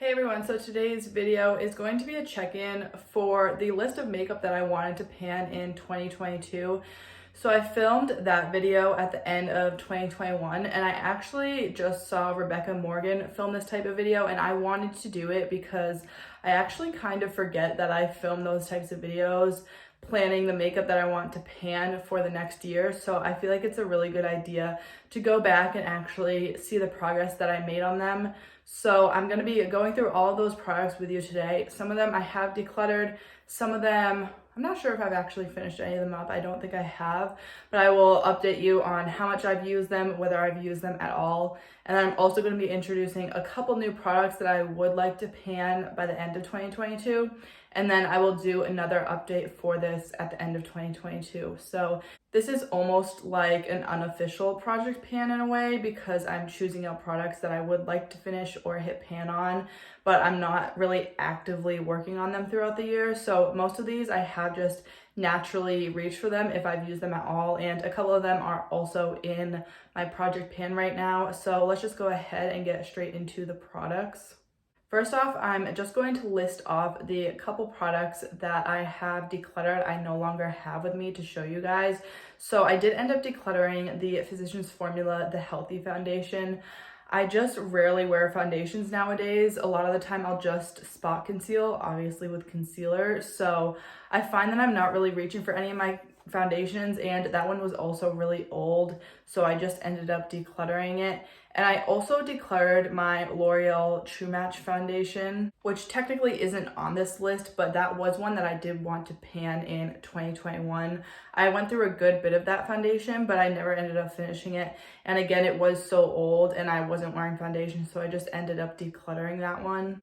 Hey everyone, so today's video is going to be a check-in for the list of makeup that I wanted to pan in 2022. So I filmed that video at the end of 2021 and I actually just saw Rebecca Morgan film this type of video and I wanted to do it because I actually kind of forget that I film those types of videos planning the makeup that I want to pan for the next year. So I feel like it's a really good idea to go back and actually see the progress that I made on them. So I'm going to be going through all of those products with you today. Some of them I have decluttered, some of them I'm not sure if I've actually finished any of them up. I don't think I have, but I will update you on how much I've used them, whether I've used them at all. And then I'm also going to be introducing a couple new products that I would like to pan by the end of 2022. And then I will do another update for this at the end of 2022. So this is almost like an unofficial project pan in a way because I'm choosing out products that I would like to finish or hit pan on, but I'm not really actively working on them throughout the year. So most of these I have just naturally reached for them if I've used them at all. And a couple of them are also in my project pan right now. So let's just go ahead and get straight into the products. First off, I'm just going to list off the couple products that I have decluttered I no longer have with me to show you guys. So I did end up decluttering the Physicians Formula The Healthy Foundation. I just rarely wear foundations nowadays. A lot of the time I'll just spot conceal, obviously with concealer. So I find that I'm not really reaching for any of my foundations, and that one was also really old. So I just ended up decluttering it. And I also decluttered my L'Oreal True Match foundation, which technically isn't on this list, but that was one that I did want to pan in 2021. I went through a good bit of that foundation, but I never ended up finishing it. And again, it was so old and I wasn't wearing foundation, so I just ended up decluttering that one.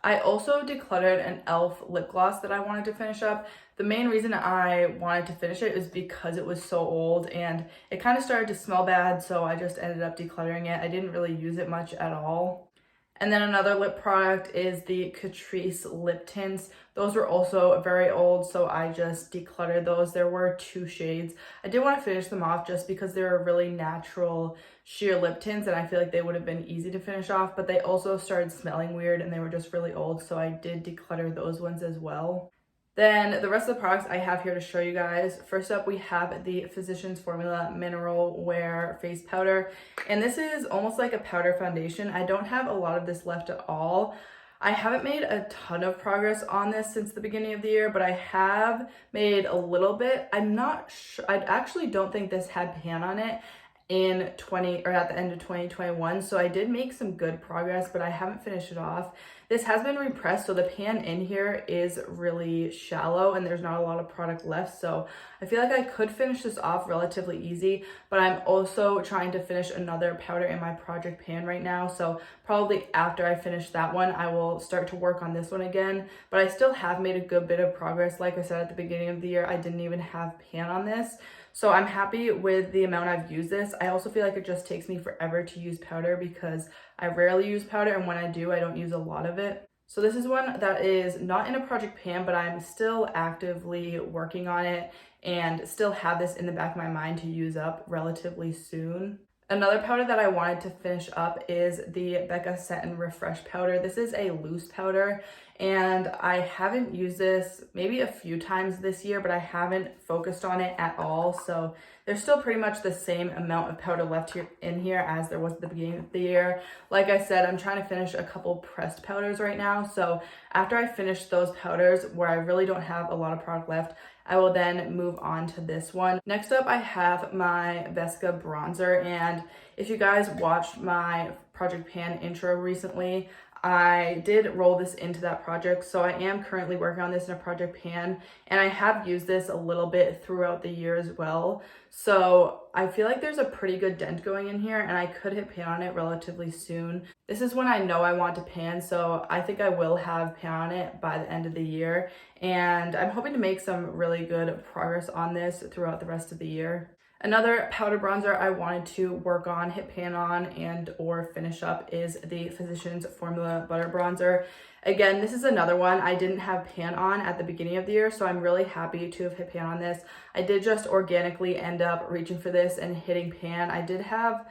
I also decluttered an e.l.f. lip gloss that I wanted to finish up. The main reason I wanted to finish it is because it was so old and it kind of started to smell bad, so I just ended up decluttering it. I didn't really use it much at all. And then another lip product is the Catrice lip tints. Those were also very old, so I just decluttered those. There were 2 shades. I did want to finish them off just because they were really natural sheer lip tints and I feel like they would have been easy to finish off, but they also started smelling weird and they were just really old, so I did declutter those ones as well. Then the rest of the products I have here to show you guys. First up, we have the Physicians Formula Mineral Wear Face Powder. And this is almost like a powder foundation. I don't have a lot of this left at all. I haven't made a ton of progress on this since the beginning of the year, but I have made a little bit. I'm not sure. I actually don't think this had pan on it in at the end of 2021, so I did make some good progress, but I haven't finished it off. This has been repressed, so the pan in here is really shallow and there's not a lot of product left, so I feel like I could finish this off relatively easy, but I'm also trying to finish another powder in my project pan right now, so probably after I finish that one I will start to work on this one again. But I still have made a good bit of progress. Like I said at the beginning of the year, I didn't even have pan on this, so I'm happy with the amount I've used this. I also feel like it just takes me forever to use powder because I rarely use powder, and when I do, I don't use a lot of it. So this is one that is not in a project pan, but I'm still actively working on it and still have this in the back of my mind to use up relatively soon. Another powder that I wanted to finish up is the Becca Satin Refresh powder. This is a loose powder and I haven't used this maybe a few times this year, but I haven't focused on it at all. So there's still pretty much the same amount of powder left here in here as there was at the beginning of the year. Like I said, I'm trying to finish a couple pressed powders right now. So after I finish those powders where I really don't have a lot of product left, I will then move on to this one. Next up, I have my Vesca bronzer, and if you guys watched my Project Pan intro recently, I did roll this into that project, so I am currently working on this in a project pan, and I have used this a little bit throughout the year as well. So I feel like there's a pretty good dent going in here, and I could hit pan on it relatively soon. This is when I know I want to pan, so I think I will have pan on it by the end of the year, and I'm hoping to make some really good progress on this throughout the rest of the year. Another powder bronzer I wanted to work on, hit pan on, and or finish up is the Physicians Formula Butter Bronzer. Again, this is another one I didn't have pan on at the beginning of the year, so I'm really happy to have hit pan on this. I did just organically end up reaching for this and hitting pan. I did have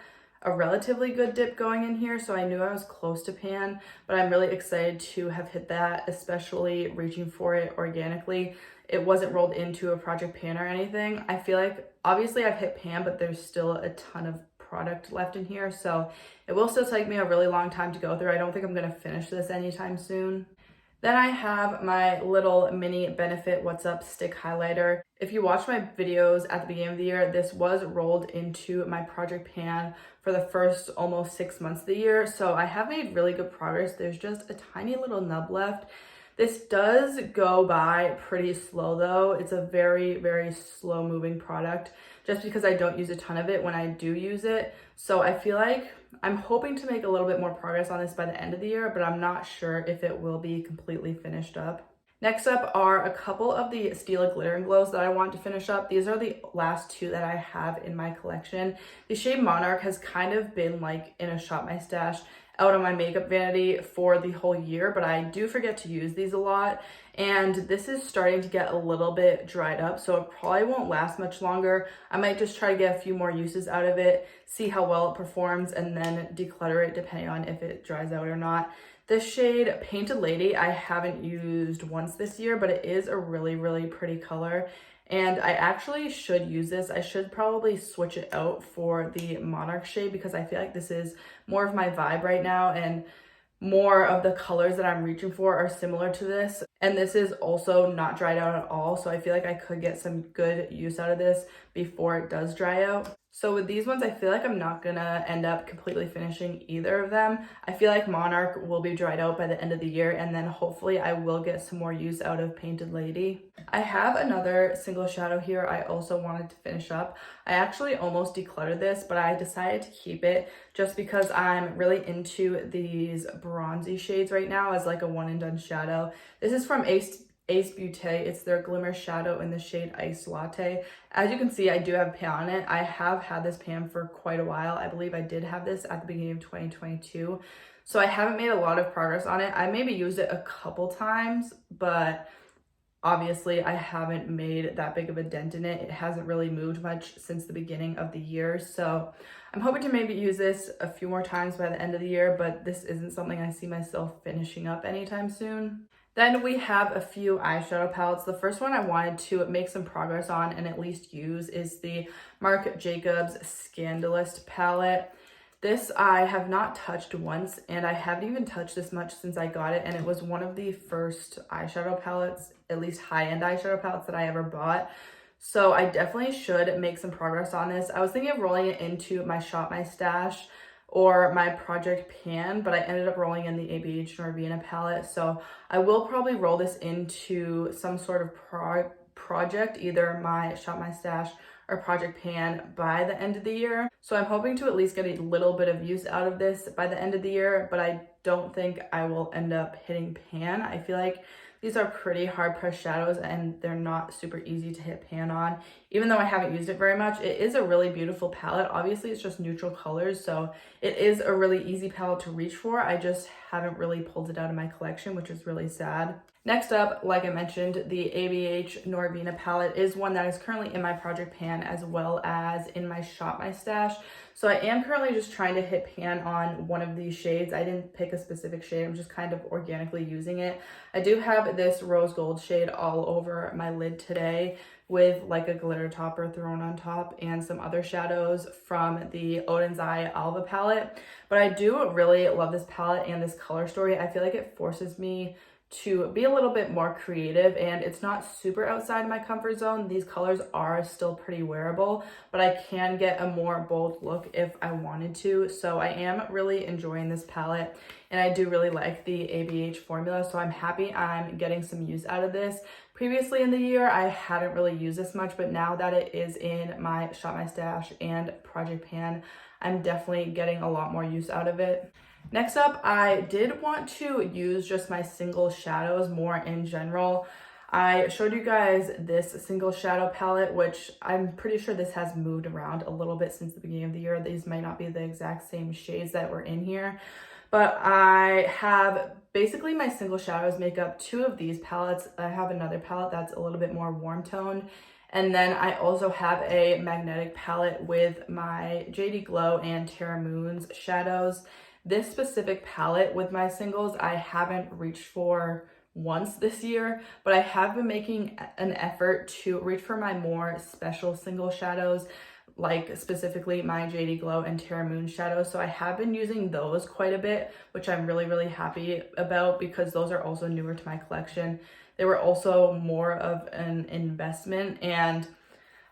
a relatively good dip going in here, so I knew I was close to pan, but I'm really excited to have hit that, especially reaching for it organically. It wasn't rolled into a project pan or anything. I feel like obviously I've hit pan, but there's still a ton of product left in here, so it will still take me a really long time to go through. I don't think I'm gonna finish this anytime soon. Then I have my little mini Benefit What's Up stick highlighter. If you watch my videos at the beginning of the year, this was rolled into my project pan for the first almost 6 months of the year. So I have made really good progress. There's just a tiny little nub left. This does go by pretty slow though. It's a very, very slow moving product just because I don't use a ton of it when I do use it. So I feel like I'm hoping to make a little bit more progress on this by the end of the year, but I'm not sure if it will be completely finished up. Next up are a couple of the Stila Glitter and Glows that I want to finish up. These are the last two that I have in my collection. The shade Monarch has kind of been like in a Shop My Stash out on my makeup vanity for the whole year, but I do forget to use these a lot. And this is starting to get a little bit dried up, so it probably won't last much longer. I might just try to get a few more uses out of it, see how well it performs, and then declutter it depending on if it dries out or not. This shade Painted Lady I haven't used once this year, but it is a really, really pretty color. And I actually should use this. I should probably switch it out for the Monarch shade because I feel like this is more of my vibe right now, and more of the colors that I'm reaching for are similar to this. And this is also not dried out at all, so I feel like I could get some good use out of this before it does dry out. So with these ones, I feel like I'm not gonna end up completely finishing either of them. I feel like Monarch will be dried out by the end of the year, and then hopefully I will get some more use out of Painted Lady. I have another single shadow here I also wanted to finish up. I actually almost decluttered this, but I decided to keep it just because I'm really into these bronzy shades right now as like a one and done shadow. This is from Ace Beauté. It's their Glimmer Shadow in the shade Iced Latte. As you can see, I do have a pan on it. I have had this pan for quite a while. I believe I did have this at the beginning of 2022. So I haven't made a lot of progress on it. I maybe used it a couple times, but obviously I haven't made that big of a dent in it. It hasn't really moved much since the beginning of the year. So I'm hoping to maybe use this a few more times by the end of the year, but this isn't something I see myself finishing up anytime soon. Then we have a few eyeshadow palettes. The first one I wanted to make some progress on and at least use is the Marc Jacobs Scandalist palette. This I have not touched once, and I haven't even touched this much since I got it, and it was one of the first eyeshadow palettes, at least high-end eyeshadow palettes that I ever bought. So I definitely should make some progress on this. I was thinking of rolling it into my Shop My Stash or my project pan, but I ended up rolling in the ABH Norvina palette. So I will probably roll this into some sort of project, either my Shop My Stash or project pan by the end of the year. So I'm hoping to at least get a little bit of use out of this by the end of the year, but I don't think I will end up hitting pan. I feel like these are pretty hard pressed shadows and they're not super easy to hit pan on. Even though I haven't used it very much, it is a really beautiful palette. Obviously it's just neutral colors, so it is a really easy palette to reach for. I just haven't really pulled it out of my collection, which is really sad. Next up, like I mentioned, the ABH Norvina palette is one that is currently in my project pan as well as in my Shop My Stash. So I am currently just trying to hit pan on one of these shades. I didn't pick a specific shade, I'm just kind of organically using it. I do have this rose gold shade all over my lid today with like a glitter topper thrown on top and some other shadows from the Odin's Eye Alva palette. But I do really love this palette and this color story. I feel like it forces me to be a little bit more creative, and it's not super outside my comfort zone. These colors are still pretty wearable, but I can get a more bold look if I wanted to. So I am really enjoying this palette, and I do really like the ABH formula, so I'm happy I'm getting some use out of this. Previously in the year, I hadn't really used this much, but now that it is in my Shop My Stash and project pan, I'm definitely getting a lot more use out of it. Next up, I did want to use just my single shadows more in general. I showed you guys this single shadow palette, which I'm pretty sure this has moved around a little bit since the beginning of the year. These might not be the exact same shades that were in here, but I have basically my single shadows make up two of these palettes. I have another palette that's a little bit more warm toned, And then I also have a magnetic palette with my JD Glow and Terra Moon's shadows. This specific palette with my singles, I haven't reached for once this year, but I have been making an effort to reach for my more special single shadows, like specifically my JD Glow and Terra Moon shadows. So I have been using those quite a bit, which I'm really happy about because those are also newer to my collection. They were also more of an investment, and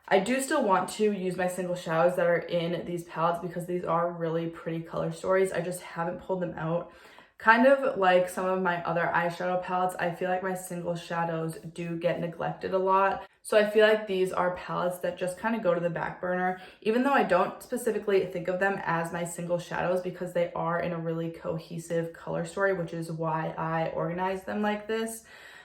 I do still want to use my single shadows that are in these palettes because these are really pretty color stories. I just haven't pulled them out. Kind of like some of my other eyeshadow palettes, I feel like my single shadows do get neglected a lot. So I feel like these are palettes that just kind of go to the back burner, even though I don't specifically think of them as my single shadows because they are in a really cohesive color story, which is why I organize them like this.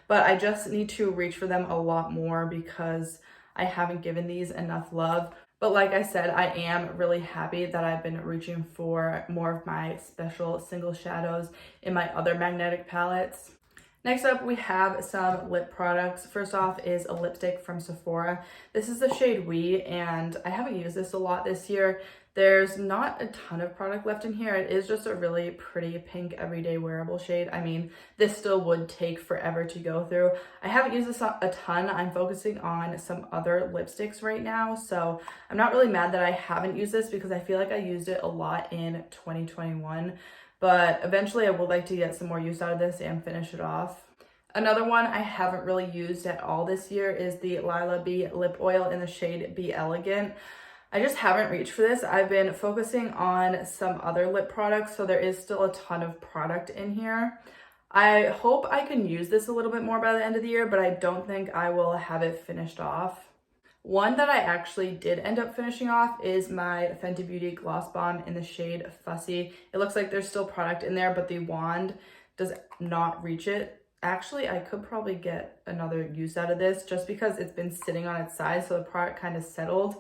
But I just need to reach for them a lot more because I haven't given these enough love. But like I said, I am really happy that I've been reaching for more of my special single shadows in my other magnetic palettes. Next up, we have some lip products. First off is a lipstick from Sephora. This is the shade We, and I haven't used this a lot this year. There's not a ton of product left in here. It is just a really pretty pink everyday wearable shade. I mean, this still would take forever to go through. I haven't used this a ton. I'm focusing on some other lipsticks right now, so I'm not really mad that I haven't used this because I feel like I used it a lot in 2021. But eventually I would like to get some more use out of this and finish it off. Another one I haven't really used at all this year is the Lila B lip oil in the shade Be Elegant. I just haven't reached for this. I've been focusing on some other lip products, so there is still a ton of product in here. I hope I can use this a little bit more by the end of the year, but I don't think I will have it finished off. One that I actually did end up finishing off is my Fenty Beauty Gloss Bomb in the shade Fussy. It looks like there's still product in there, but the wand does not reach it. Actually, I could probably get another use out of this just because it's been sitting on its side, so the product kind of settled.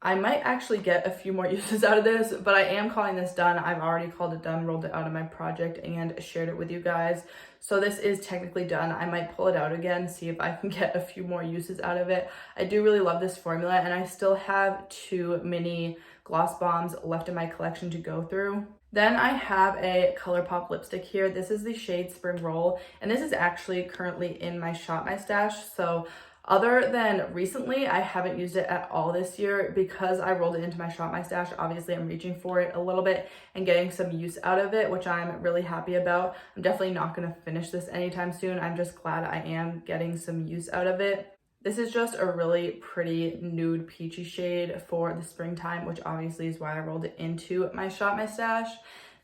I might actually get a few more uses out of this, but I am calling this done. I've already called it done, rolled it out of my project, and shared it with you guys. So this is technically done. I might pull it out again, see if I can get a few more uses out of it. I do really love this formula, and I still have 2 mini gloss bombs left in my collection to go through. Then I have a ColourPop lipstick here. This is the shade Spring Roll, and this is actually currently in my Shop My Stash. So other than recently, I haven't used it at all this year because I rolled it into my Shop My Stash. Obviously, I'm reaching for it a little bit and getting some use out of it, which I'm really happy about. I'm definitely not going to finish this anytime soon. I'm just glad I am getting some use out of it. This is just a really pretty nude peachy shade for the springtime, which obviously is why I rolled it into my Shop My Stash.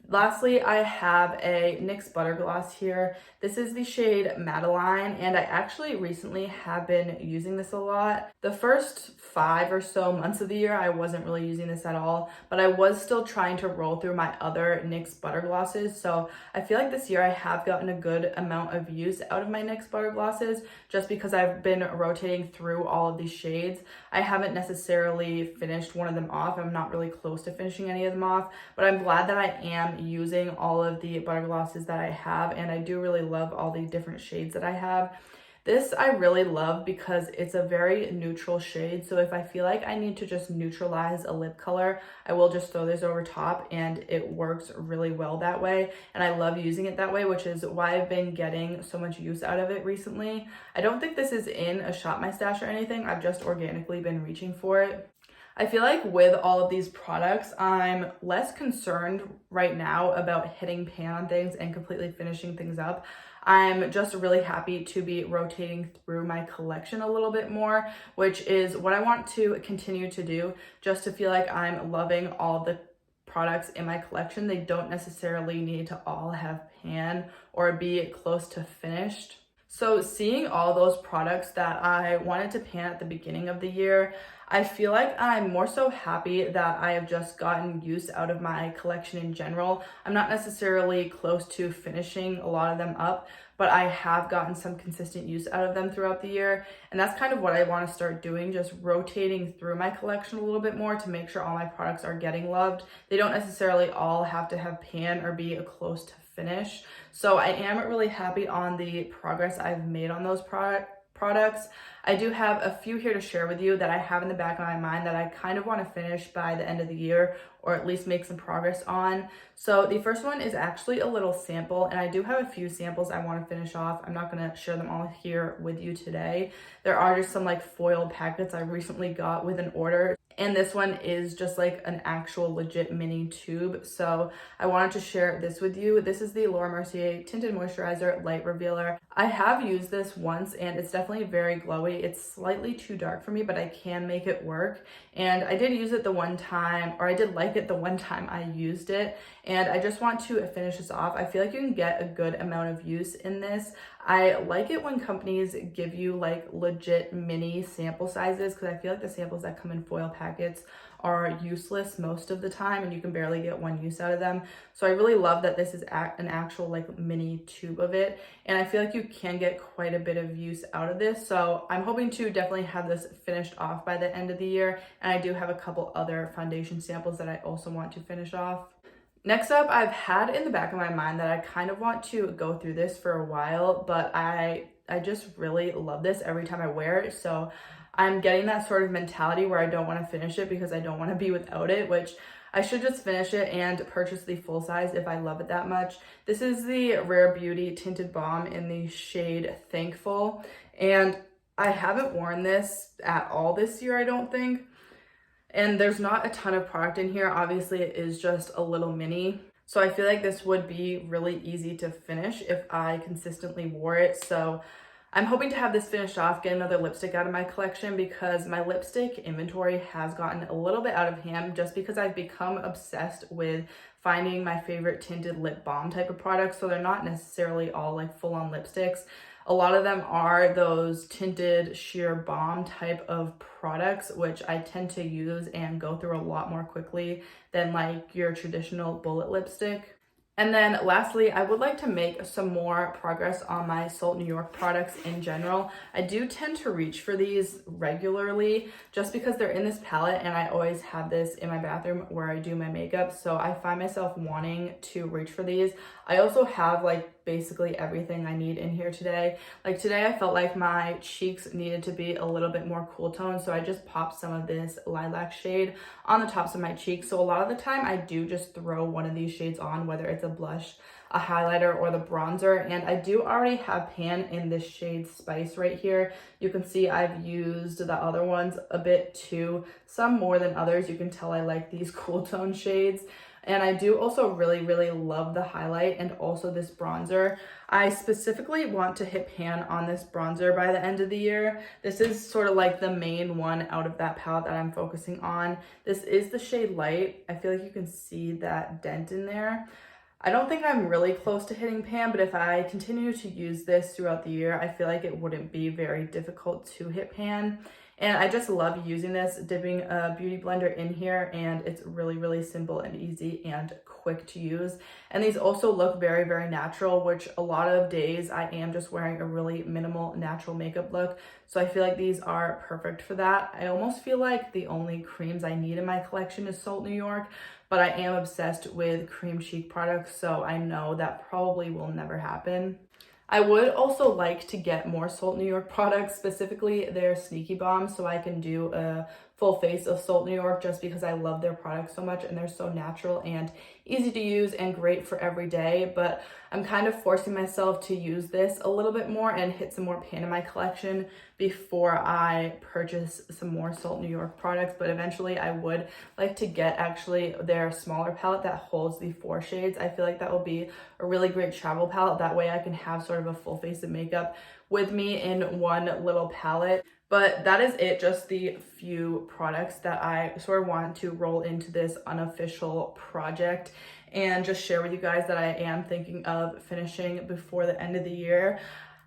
Lastly, I have a NYX Butter Gloss here. This is the shade Madeline, and I actually recently have been using this a lot. The first 5 or so months of the year, I wasn't really using this at all, but I was still trying to roll through my other NYX Butter Glosses, so I feel like this year I have gotten a good amount of use out of my NYX Butter Glosses just because I've been rotating through all of these shades. I haven't necessarily finished one of them off. I'm not really close to finishing any of them off, but I'm glad that I am using all of the butter glosses that I have, and I do really love all the different shades that I have. This I really love because it's a very neutral shade, so if I feel like I need to just neutralize a lip color, I will just throw this over top and it works really well that way, and I love using it that way, which is why I've been getting so much use out of it recently. I don't think this is in a Shop My Stash or anything. I've just organically been reaching for it. I feel like with all of these products, I'm less concerned right now about hitting pan on things and completely finishing things up. I'm just really happy to be rotating through my collection a little bit more, which is what I want to continue to do, just to feel like I'm loving all the products in my collection. They don't necessarily need to all have pan or be close to finished. So seeing all those products that I wanted to pan at the beginning of the year, I feel like I'm more so happy that I have just gotten use out of my collection in general. I'm not necessarily close to finishing a lot of them up, but I have gotten some consistent use out of them throughout the year. And that's kind of what I want to start doing, just rotating through my collection a little bit more to make sure all my products are getting loved. They don't necessarily all have to have pan or be close to finish. So I am really happy on the progress I've made on those products. I do have a few here to share with you that I have in the back of my mind that I kind of want to finish by the end of the year, or at least make some progress on. So the first one is actually a little sample, and I do have a few samples I want to finish off. I'm not going to share them all here with you today. There are just some like foil packets I recently got with an order. And this one is just like an actual legit mini tube. So I wanted to share this with you. This is the Laura Mercier Tinted Moisturizer Light Revealer. I have used this once and it's definitely very glowy. It's slightly too dark for me, but I can make it work. And I did use it the one time, or I did like it the one time I used it. And I just want to finish this off. I feel like you can get a good amount of use in this. I like it when companies give you like legit mini sample sizes, because I feel like the samples that come in foil packets are useless most of the time and you can barely get one use out of them. So I really love that this is an actual like mini tube of it, and I feel like you can get quite a bit of use out of this. So I'm hoping to definitely have this finished off by the end of the year, and I do have a couple other foundation samples that I also want to finish off. Next up, I've had in the back of my mind that I kind of want to go through this for a while, but I just really love this every time I wear it. So I'm getting that sort of mentality where I don't want to finish it because I don't want to be without it, which I should just finish it and purchase the full size if I love it that much. This is the Rare Beauty Tinted Balm in the shade Thankful, and I haven't worn this at all this year, I don't think. And there's not a ton of product in here. Obviously, it is just a little mini. So I feel like this would be really easy to finish if I consistently wore it. So I'm hoping to have this finished off, get another lipstick out of my collection, because my lipstick inventory has gotten a little bit out of hand just because I've become obsessed with finding my favorite tinted lip balm type of products. So they're not necessarily all like full-on lipsticks. A lot of them are those tinted sheer balm type of products, which I tend to use and go through a lot more quickly than like your traditional bullet lipstick. And then lastly, I would like to make some more progress on my Salt New York products in general. I do tend to reach for these regularly just because they're in this palette and I always have this in my bathroom where I do my makeup. So I find myself wanting to reach for these. I also have like basically everything I need in here today. Like today I felt like my cheeks needed to be a little bit more cool tone, so I just popped some of this lilac shade on the tops of my cheeks. So a lot of the time I do just throw one of these shades on, whether it's a blush, a highlighter, or the bronzer. And I do already have pan in this shade Spice right here. You can see I've used the other ones a bit too, some more than others. You can tell I like these cool tone shades. And I do also really love the highlight and also this bronzer. I specifically want to hit pan on this bronzer by the end of the year. This is sort of like the main one out of that palette that I'm focusing on. This is the shade Light. I feel like you can see that dent in there. I don't think I'm really close to hitting pan, but if I continue to use this throughout the year, I feel like it wouldn't be very difficult to hit pan. And I just love using this, dipping a beauty blender in here, and it's really simple and easy and quick to use. And these also look very natural, which a lot of days I am just wearing a really minimal natural makeup look. So I feel like these are perfect for that. I almost feel like the only creams I need in my collection is Salt New York, but I am obsessed with cream cheek products, so I know that probably will never happen. I would also like to get more Salt New York products, specifically their Sneaky Bomb, so I can do a full face of Salt New York just because I love their products so much and they're so natural and easy to use and great for every day. But I'm kind of forcing myself to use this a little bit more and hit some more pan in my collection before I purchase some more Salt New York products. But eventually I would like to get actually their smaller palette that holds the 4 shades. I feel like that will be a really great travel palette. That way I can have sort of a full face of makeup with me in one little palette. But that is it, just the few products that I sort of want to roll into this unofficial project and just share with you guys that I am thinking of finishing before the end of the year.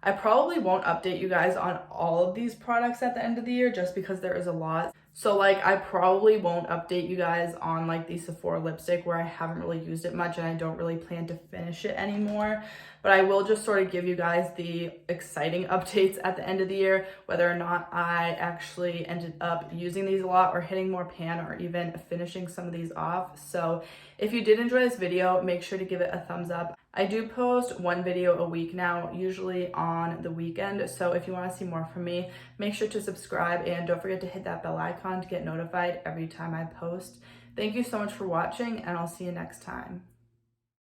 I probably won't update you guys on all of these products at the end of the year just because there is a lot. So like I probably won't update you guys on like the Sephora lipstick where I haven't really used it much and I don't really plan to finish it anymore. But I will just sort of give you guys the exciting updates at the end of the year, whether or not I actually ended up using these a lot or hitting more pan or even finishing some of these off. So if you did enjoy this video, make sure to give it a thumbs up. I do post one video a week now, usually on the weekend. So if you want to see more from me, make sure to subscribe and don't forget to hit that bell icon to get notified every time I post. Thank you so much for watching, and I'll see you next time.